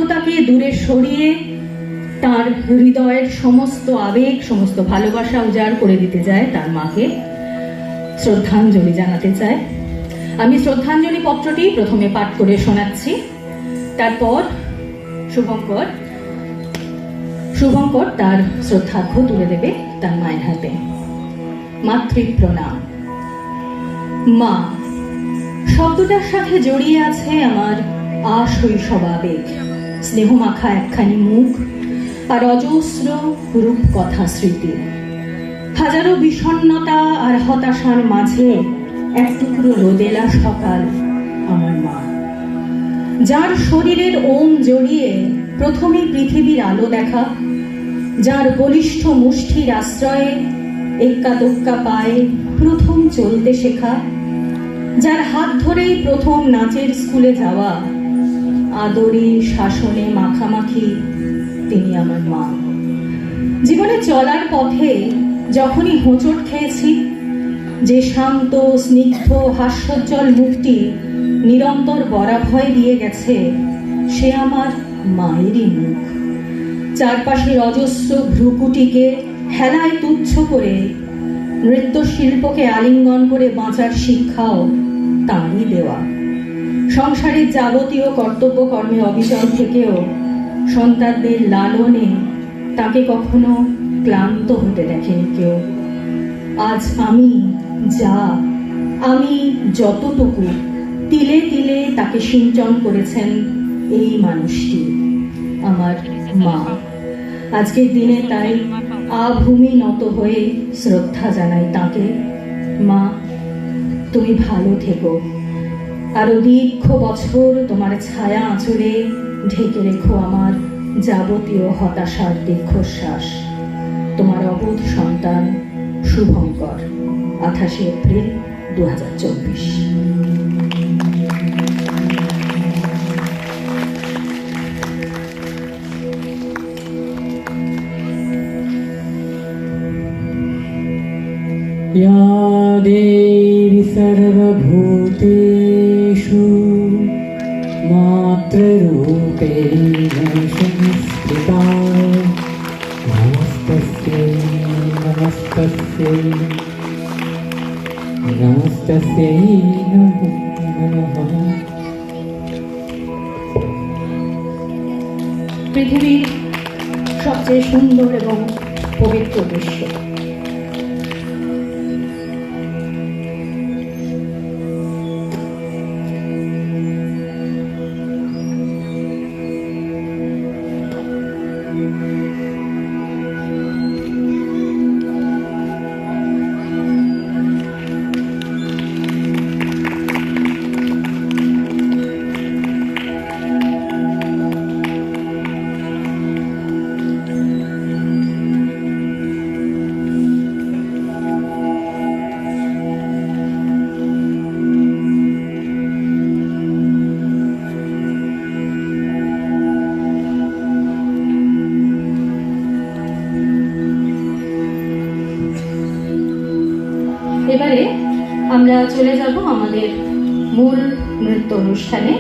জড়তাকে দূরে সরিয়ে তার হৃদয়ের সমস্ত আবেগ, সমস্ত ভালোবাসা উজাড় করে দিতে যায় তার মাকে শ্রদ্ধাঞ্জলি জানাতে চায়। আমি শ্রদ্ধাঞ্জলি পত্রটি প্রথমে পাঠ করে শোনাচ্ছি, তারপর শুভঙ্কর তার শ্রদ্ধার্ঘ্য তুলে দেবে তার মায়ের হাতে। মাতৃপ্রণাম। মা শব্দটার সাথে জড়িয়ে আছে আমার আশৈশব আবেগ, স্নেহমাখা একখানি মুখ আর অজস্র রূপকথা স্মৃতি। হাজারো বিষণ্ণতা আর হতাশার মাঝে এক টুকরো রোদেলা সকাল আমার মা, যার শরীরের ওম জড়িয়ে প্রথমেই পৃথিবীর আলো দেখা, যার বলিষ্ঠ মুষ্টির আশ্রয়ে এক্কা দোক্কা পায়ে প্রথম চলতে শেখা, যার হাত ধরেই প্রথম নাচের স্কুলে যাওয়া, আদরে শাসনে মাখামাখি তিনি আমার মা। জীবনে চলার পথে যখনই হোঁচট খেয়েছি, যে শান্ত স্নিগ্ধ হাস্যোজ্জ্বল মুখটি নিরন্তর বরাভয় দিয়ে গেছে, সে আমার মায়েরই মুখ। চারপাশের অজস্র ভ্রুকুটিকে হেলায় তুচ্ছ করে নৃত্যশিল্পকে আলিঙ্গন করে বাঁচার শিক্ষাও তাঁরই দেওয়া। সংসারের যাবতীয় কর্তব্য কর্মে অবিচল থেকেও সন্তানদের লালনে তাকে কখনো ক্লান্ত হতে দেখেনি কেউ। আজ আমি যতটুকু তিলে তিলে তাকে সিঞ্চন করেছেন এই মানুষটি, আমার মা। আজকের দিনে তাই আভূমি নত হয়ে শ্রদ্ধা জানাই তাকে। মা, তুমি ভালো থেকো, আরো দীর্ঘ বছর তোমার ছায়া আঁচলে ঢেকে রেখো আমার যাবতীয় হতাশার দীর্ঘশ্বাস। তোমার অবোধ সন্তান শুভঙ্কর, 28 এপ্রিল 2024। या देवी सर्वभूतेषु मातृरूपेण संस्थिता, नमस्तस्यै नमस्तस्यै नमस्तस्यै नमो नमः। পৃথিবীর সবচেয়ে সুন্দর এবং পবিত্র দৃশ্য। এবারে আমরা চলে যাব আমাদের মূল নৃত্য অনুষ্ঠানে।